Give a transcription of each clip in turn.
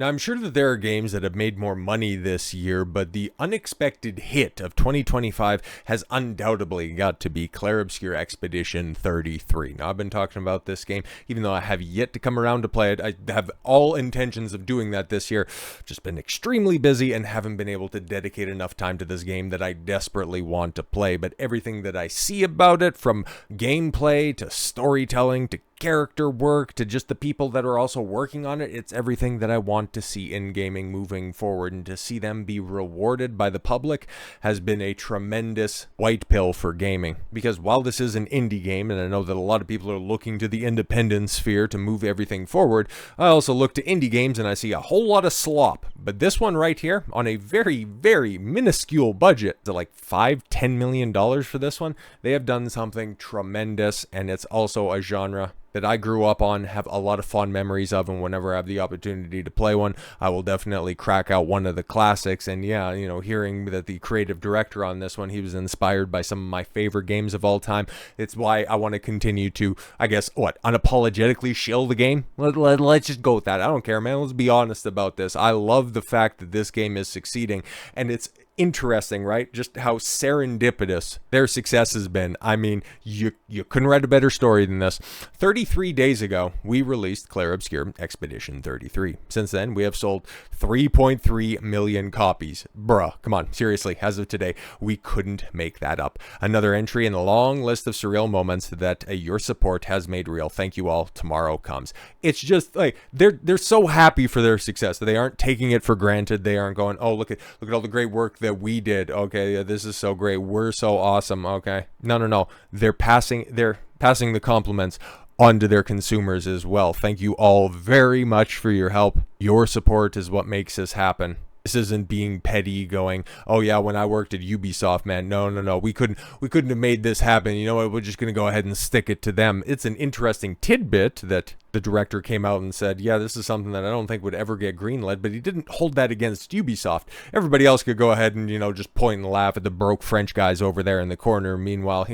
Now, I'm sure that there are games that have made more money this year, but the unexpected hit of 2025 has undoubtedly got to be Clair Obscur Expedition 33. Now, I've been talking about this game, even though I have yet to come around to play it. I have all intentions of doing that this year. Just been extremely busy and haven't been able to dedicate enough time to this game that I desperately want to play. But everything that I see about it, from gameplay to storytelling to character work to just the people that are also working on it, it's everything that I want to see in gaming moving forward, and to see them be rewarded by the public has been a tremendous white pill for gaming. Because while this is an indie game, and I know that a lot of people are looking to the independent sphere to move everything forward, I also look to indie games and I see a whole lot of slop. But this one right here, on a very, very minuscule budget, is it like $5-10 million for this one? They have done something tremendous, and it's also a genre that I grew up on, have a lot of fond memories of, and whenever I have the opportunity to play one, I will definitely crack out one of the classics. And yeah, you know, hearing that the creative director on this one, he was inspired by some of my favorite games of all time, it's why I want to continue to, I guess, unapologetically shill the game? Let's just go with that. I don't care, man. Let's be honest about this. I love the fact that this game is succeeding, and it's interesting, right? Just how serendipitous their success has been. I mean, you couldn't write a better story than this. 33 days ago, we released Clair Obscur Expedition 33. Since then, we have sold 3.3 million copies. Bruh, come on, seriously, as of today, we couldn't make that up. Another entry in the long list of surreal moments that your support has made real. Thank you all. Tomorrow comes. It's just like they're so happy for their success that they aren't taking it for granted. They aren't going, oh, look at all the great work that we did. Okay, yeah, this is so great. We're so awesome. Okay, no. They're passing the compliments onto their consumers as well. Thank you all very much for your help. Your support is what makes this happen. This isn't being petty, going, oh yeah, when I worked at Ubisoft, man, no, we couldn't have made this happen. You know what? We're just gonna go ahead and stick it to them. It's an interesting tidbit that the director came out and said, yeah, this is something that I don't think would ever get greenlit, but he didn't hold that against Ubisoft. Everybody else could go ahead and, just point and laugh at the broke French guys over there in the corner. Meanwhile,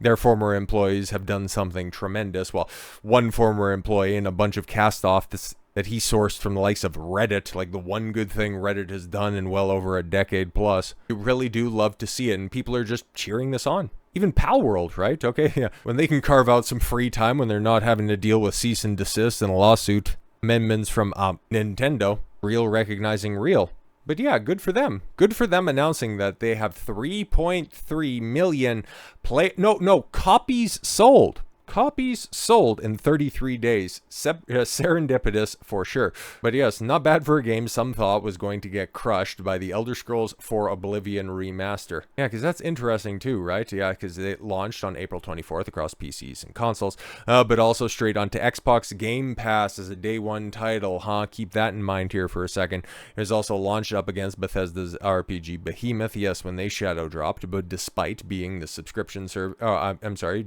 their former employees have done something tremendous. Well, one former employee and a bunch of cast-off that he sourced from the likes of Reddit, like the one good thing Reddit has done in well over a decade plus. You really do love to see it, and people are just cheering this on. Even Pal World, right? Okay, yeah. When they can carve out some free time when they're not having to deal with cease and desist and lawsuit amendments from Nintendo, real recognizing real. But yeah, good for them. Good for them announcing that they have 3.3 million copies sold. Copies sold in 33 days. Serendipitous for sure. But yes, not bad for a game some thought was going to get crushed by the Elder Scrolls 4 Oblivion remaster. Yeah, because that's interesting too, right? Yeah, because it launched on April 24th across PCs and consoles, but also straight onto Xbox Game Pass as a day one title, huh? Keep that in mind here for a second. It was also launched up against Bethesda's RPG Behemoth, yes, when they shadow dropped, but despite being the subscription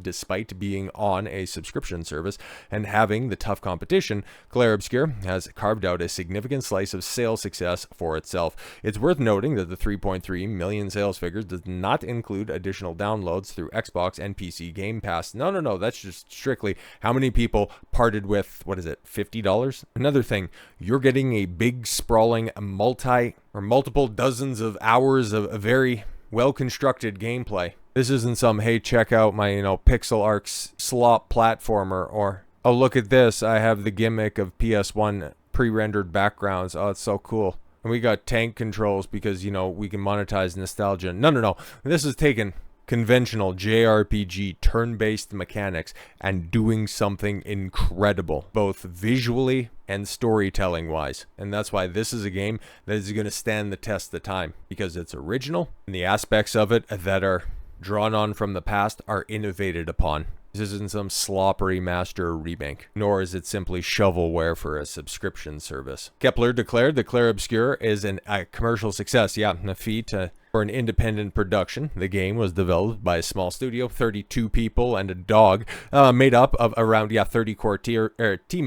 despite being on a subscription service and having the tough competition, Clair Obscur has carved out a significant slice of sales success for itself. It's worth noting that the 3.3 million sales figures does not include additional downloads through Xbox and PC Game Pass. No, that's just strictly how many people parted with, $50? Another thing, you're getting a big, sprawling, multiple dozens of hours of a very well-constructed gameplay. This isn't some, hey, check out my, pixel art slop platformer, or, oh, look at this, I have the gimmick of PS1 pre-rendered backgrounds. Oh, it's so cool. And we got tank controls because, we can monetize nostalgia. No. This is taking conventional JRPG turn-based mechanics and doing something incredible, both visually and storytelling-wise. And that's why this is a game that is going to stand the test of time, because it's original, and the aspects of it that are drawn on from the past are innovated upon. This isn't some sloppy master remake, nor is it simply shovelware for a subscription service. Kepler declared that Clair Obscur is a commercial success. Yeah, a feat for an independent production. The game was developed by a small studio, 32 people and a dog, made up of around 30 core team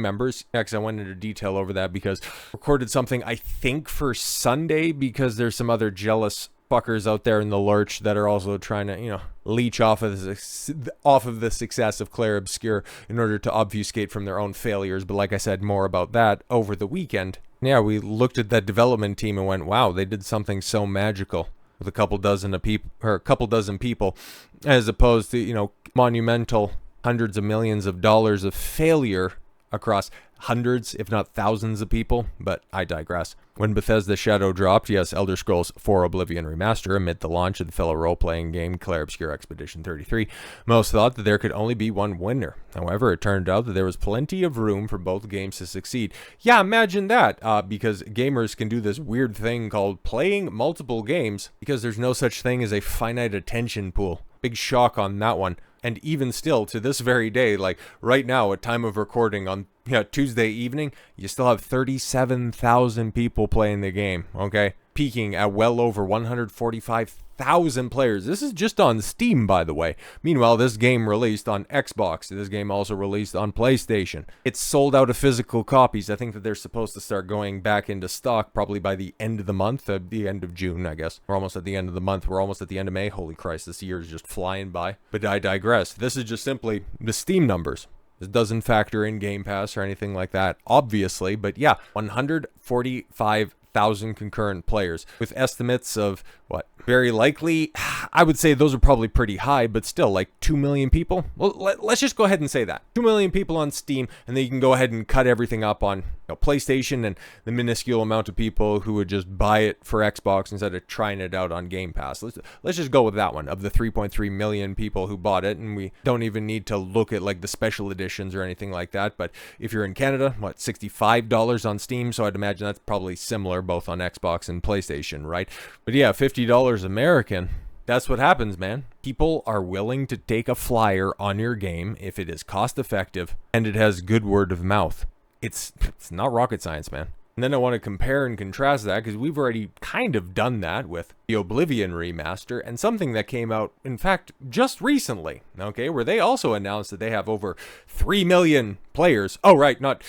members. Because I went into detail over that because I recorded something I think for Sunday, because there's some other jealous fuckers out there in the lurch that are also trying to, leech off of the success of Clair Obscur in order to obfuscate from their own failures. But like I said, more about that over the weekend. Yeah, we looked at that development team and went, wow, they did something so magical with a couple dozen of people, or a couple dozen people, as opposed to, monumental hundreds of millions of dollars of failure across hundreds, if not thousands of people. But I digress. When Bethesda Shadow dropped, yes, Elder Scrolls 4 Oblivion Remaster, amid the launch of the fellow role-playing game Clair Obscur Expedition 33, most thought that there could only be one winner. However, it turned out that there was plenty of room for both games to succeed. Yeah, imagine that, because gamers can do this weird thing called playing multiple games because there's no such thing as a finite attention pool. Big shock on that one. And even still, to this very day, like right now, at time of recording on Tuesday evening, you still have 37,000 people playing the game, okay? Peaking at well over 145,000 players. This is just on Steam, by the way. Meanwhile, this game released on Xbox. This game also released on PlayStation. It's sold out of physical copies. I think that they're supposed to start going back into stock probably by the end of the month, the end of June, I guess. We're almost at the end of the month. We're almost at the end of May. Holy Christ, this year is just flying by. But I digress. This is just simply the Steam numbers. This doesn't factor in Game Pass or anything like that, obviously. But yeah, 145,000 concurrent players with estimates of what? Very likely, I would say those are probably pretty high, but still like 2 million people. Well, let's just go ahead and say that. 2 million people on Steam, and then you can go ahead and cut everything up on PlayStation and the minuscule amount of people who would just buy it for Xbox instead of trying it out on Game Pass. Let's just go with that one, of the 3.3 million people who bought it, and we don't even need to look at like the special editions or anything like that. But if you're in Canada, what, $65 on Steam, so I'd imagine that's probably similar both on Xbox and PlayStation, right? But yeah, $50 American. That's what happens, man. People are willing to take a flyer on your game if it is cost effective and it has good word of mouth. It's not rocket science, man. And then I want to compare and contrast that because we've already kind of done that with the Oblivion remaster and something that came out, in fact, just recently, okay, where they also announced that they have over 3 million players. Oh, right, not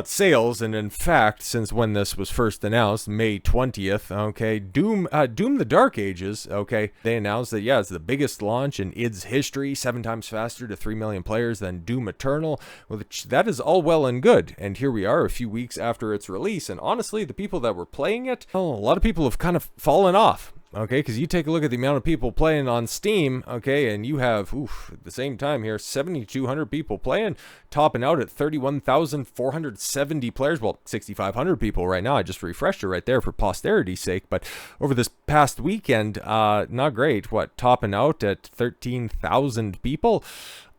sales, and in fact, since when this was first announced, May 20th, okay, Doom the Dark Ages, okay, they announced that, yeah, it's the biggest launch in id's history, 7 times faster to 3 million players than Doom Eternal, which that is all well and good, and here we are a few weeks after its release, and honestly, the people that were playing it, well, a lot of people have kind of fallen off. Okay, because you take a look at the amount of people playing on Steam, okay, and you have, at the same time here, 7,200 people playing, topping out at 31,470 players. Well, 6,500 people right now. I just refreshed it right there for posterity's sake. But over this past weekend, not great. Topping out at 13,000 people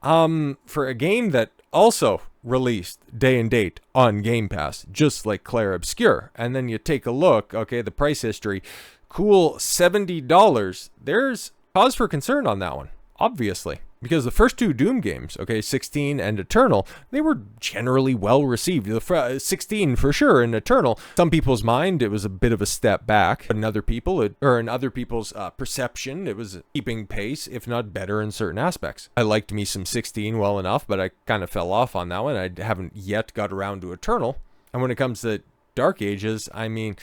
for a game that also released day and date on Game Pass, just like Clair Obscur. And then you take a look, okay, the price history. Cool, $70. There's cause for concern on that one, obviously, because the first 2 Doom games, okay, 16 and Eternal, they were generally well received. The 16 for sure, and Eternal, some people's mind, it was a bit of a step back. In other people's perception, it was keeping pace, if not better in certain aspects. I liked me some 16 well enough, but I kind of fell off on that one. I haven't yet got around to Eternal. And when it comes to Dark Ages, I mean,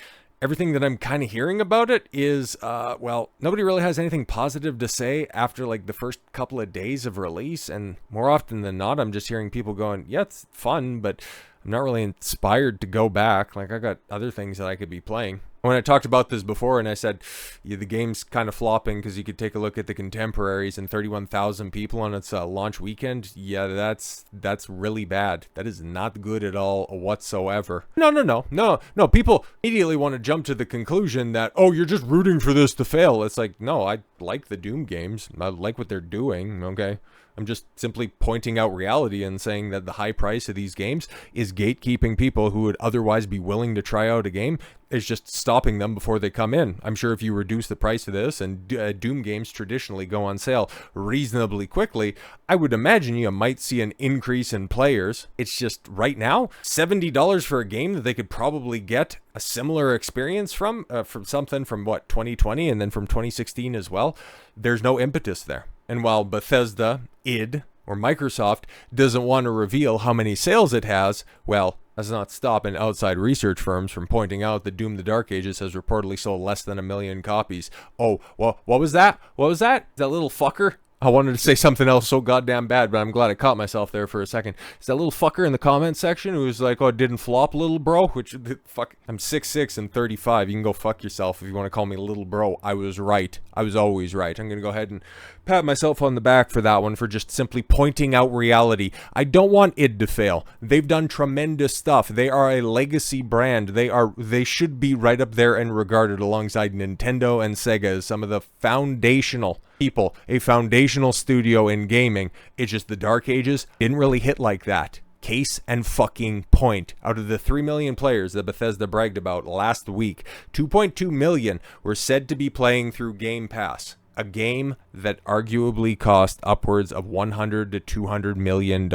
everything that I'm kind of hearing about it is, nobody really has anything positive to say after like the first couple of days of release. And more often than not, I'm just hearing people going, yeah, it's fun, but I'm not really inspired to go back. Like I got other things that I could be playing. When I talked about this before and I said, yeah, the game's kind of flopping because you could take a look at the contemporaries and 31,000 people on its launch weekend. Yeah, that's really bad. That is not good at all whatsoever. No. People immediately want to jump to the conclusion that, oh, you're just rooting for this to fail. It's like, no, I like the Doom games. I like what they're doing, okay? I'm just simply pointing out reality and saying that the high price of these games is gatekeeping people who would otherwise be willing to try out a game. It's just stopping them before they come in. I'm sure if you reduce the price of this, and Doom games traditionally go on sale reasonably quickly, I would imagine you might see an increase in players. It's just right now, $70 for a game that they could probably get a similar experience from something from 2020 and then from 2016 as well. There's no impetus there. And while Bethesda, id, or Microsoft doesn't want to reveal how many sales it has, well, that's not stopping outside research firms from pointing out that Doom the Dark Ages has reportedly sold less than 1 million copies. Oh, well, what was that? That little fucker? I wanted to say something else so goddamn bad, but I'm glad I caught myself there for a second. Is that little fucker in the comment section who was like, oh, it didn't flop, little bro? Which, fuck, I'm 6'6" and 35. You can go fuck yourself if you want to call me little bro. I was right. I was always right. I'm going to go ahead and pat myself on the back for that one, for just simply pointing out reality. I don't want id to fail. They've done tremendous stuff. They are a legacy brand. They should be right up there and regarded alongside Nintendo and Sega as some of the foundational people, a foundational studio in gaming. It's just the Dark Ages didn't really hit like that. Case and fucking point. Out of the 3 million players that Bethesda bragged about last week, 2.2 million were said to be playing through Game Pass. A game that arguably cost upwards of $100 to $200 million.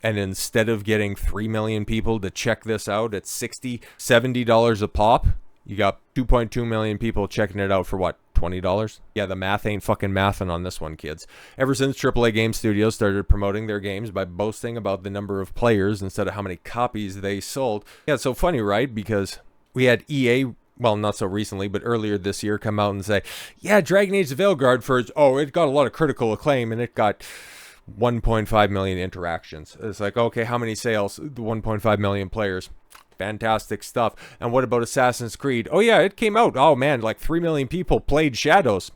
And instead of getting 3 million people to check this out at $60, $70 a pop, you got 2.2 million people checking it out for what? $20? Yeah, the math ain't fucking mathing on this one, kids. Ever since AAA game studios started promoting their games by boasting about the number of players instead of how many copies they sold. Yeah, it's so funny, right? Because we had EA, well, not so recently, but earlier this year, come out and say, yeah, Dragon Age the Veilguard it got a lot of critical acclaim and it got 1.5 million interactions. It's like, okay, how many sales? 1.5 million players. Fantastic stuff. And what about Assassin's Creed? Oh yeah, it came out. Oh man, like 3 million people played Shadows.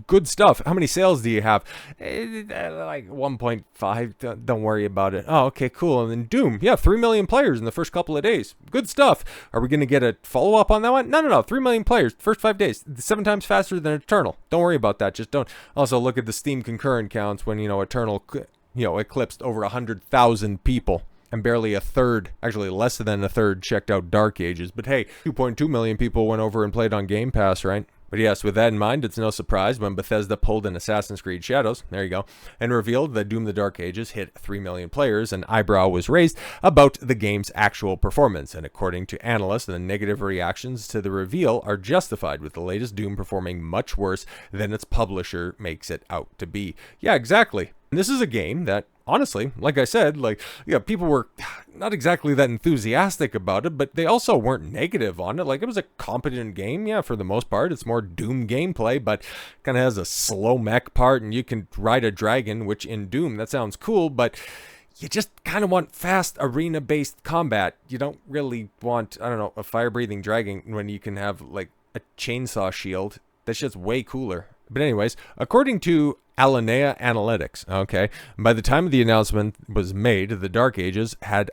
Good stuff. How many sales do you have? Like 1.5. Don't worry about it. Oh, okay, cool. And then Doom. Yeah, 3 million players in the first couple of days. Good stuff. Are we going to get a follow-up on that one? No. 3 million players. First 5 days. 7 times faster than Eternal. Don't worry about that. Just don't. Also, look at the Steam concurrent counts when, Eternal, eclipsed over 100,000 people. And barely a third, actually less than a third, checked out Dark Ages. But hey, 2.2 million people went over and played on Game Pass, right? But yes, with that in mind, it's no surprise when Bethesda pulled in Assassin's Creed Shadows, there you go, and revealed that Doom the Dark Ages hit 3 million players, an eyebrow was raised about the game's actual performance. And according to analysts, the negative reactions to the reveal are justified, with the latest Doom performing much worse than its publisher makes it out to be. Yeah, exactly. And this is a game that, honestly, like I said, people were not exactly that enthusiastic about it, but they also weren't negative on it. Like, it was a competent game, yeah, for the most part. It's more Doom gameplay, but kind of has a slow mech part, and you can ride a dragon, which in Doom, that sounds cool, but you just kind of want fast arena-based combat. You don't really want, a fire-breathing dragon when you can have, like, a chainsaw shield. That's just way cooler. But anyways, according to Alinea Analytics, okay, by the time the announcement was made, the Dark Ages had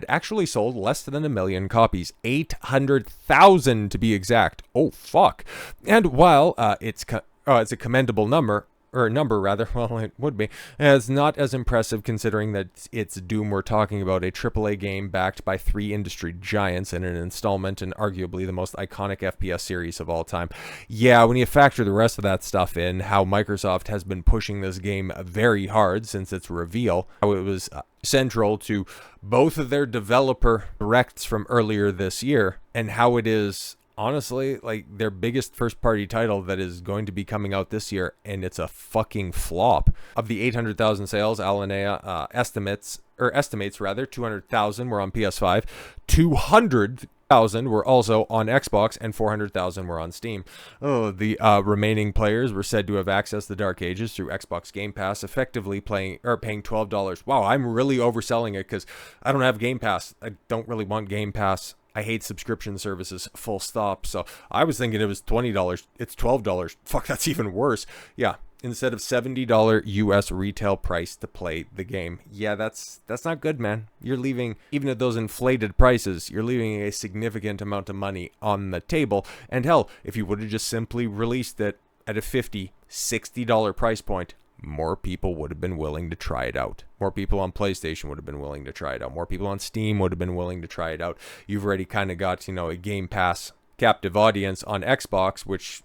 actually sold less than 1 million copies, 800,000 to be exact. Oh fuck! And while it's a commendable number. Well, it would be. It's not as impressive considering that it's Doom we're talking about, a AAA game backed by 3 industry giants in an installment and arguably the most iconic FPS series of all time. Yeah, when you factor the rest of that stuff in, how Microsoft has been pushing this game very hard since its reveal, how it was central to both of their developer directs from earlier this year, and how it is honestly, like, their biggest first-party title that is going to be coming out this year, and it's a fucking flop. Of the 800,000 sales, Alinea estimates 200,000 were on PS5, 200,000 were also on Xbox, and 400,000 were on Steam. Oh, the remaining players were said to have accessed the Dark Ages through Xbox Game Pass, effectively paying $12. Wow, I'm really overselling it because I don't have Game Pass. I don't really want Game Pass. I hate subscription services, full stop. So I was thinking it was $20. It's $12. Fuck, that's even worse. Yeah, instead of $70 US retail price to play the game. Yeah, that's not good, man. You're leaving, even at those inflated prices, you're leaving a significant amount of money on the table. And hell, if you would have just simply released it at a $50, $60 price point, more people would have been willing to try it out. More people on PlayStation would have been willing to try it out. More people on Steam would have been willing to try it out. You've already kind of got, a Game Pass captive audience on Xbox, which,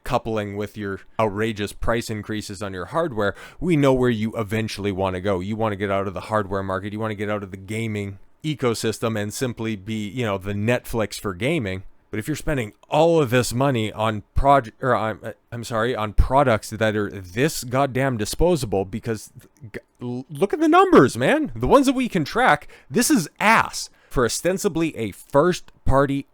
coupling with your outrageous price increases on your hardware, we know where you eventually want to go. You want to get out of the hardware market. You want to get out of the gaming ecosystem and simply be, the Netflix for gaming. But if you're spending all of this money on products that are this goddamn disposable, because look at the numbers, man. The ones that we can track, this is ass for ostensibly a first party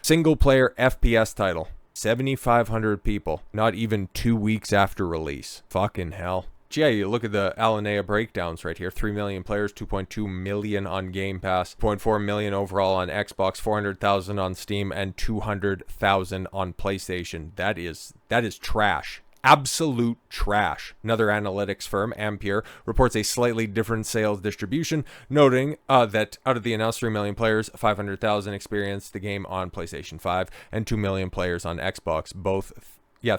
single player FPS title. 7,500 people, not even 2 weeks after release. Fucking hell. Yeah, you look at the Alinea breakdowns right here. 3 million players, 2.2 million on Game Pass, 0.4 million overall on Xbox, 400,000 on Steam, and 200,000 on PlayStation. That is trash. Absolute trash. Another analytics firm, Ampere, reports a slightly different sales distribution, noting that out of the announced 3 million players, 500,000 experienced the game on PlayStation 5, and 2 million players on Xbox, both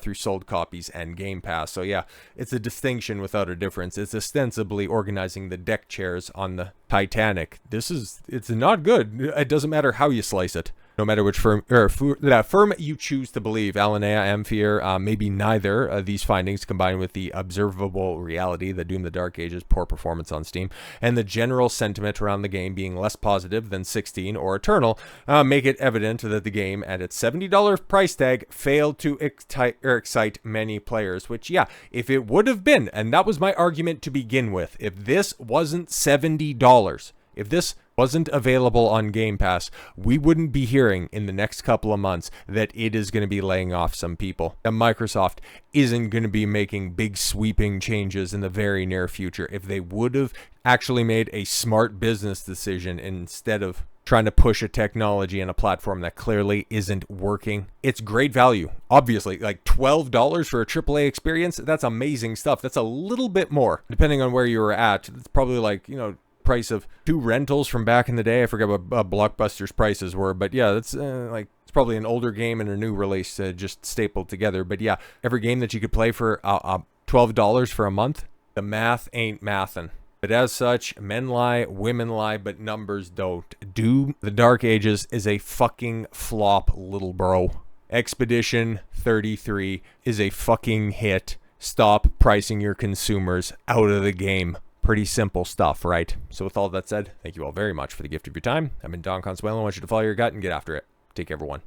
through sold copies and Game Pass. So yeah, it's a distinction without a difference. It's ostensibly organizing the deck chairs on the Titanic. It's not good. It doesn't matter how you slice it. No matter which firm you choose to believe, Alinea, Ampere, maybe neither. These findings, combined with the observable reality, the Doom the Dark Ages poor performance on Steam, and the general sentiment around the game being less positive than 16 or Eternal, make it evident that the game at its $70 price tag failed to excite many players. Which, yeah, if it would have been, and that was my argument to begin with, if this wasn't $70, if this wasn't available on Game Pass, we wouldn't be hearing in the next couple of months that it is going to be laying off some people. And Microsoft isn't going to be making big sweeping changes in the very near future. If they would have actually made a smart business decision instead of trying to push a technology and a platform that clearly isn't working. It's great value. Obviously, like $12 for a AAA experience, that's amazing stuff. That's a little bit more, depending on where you were at. It's probably like, price of 2 rentals from back in the day. I forget what Blockbuster's prices were, but yeah, that's it's probably an older game and a new release just stapled together. But yeah, every game that you could play for $12 for a month, the math ain't mathin'. But as such, men lie, women lie, but numbers don't. Doom the Dark Ages is a fucking flop, little bro. Expedition 33 is a fucking hit. Stop pricing your consumers out of the game. Pretty simple stuff, right? So with all that said, thank you all very much for the gift of your time. I've been Don Consuelo. I want you to follow your gut and get after it. Take care, everyone.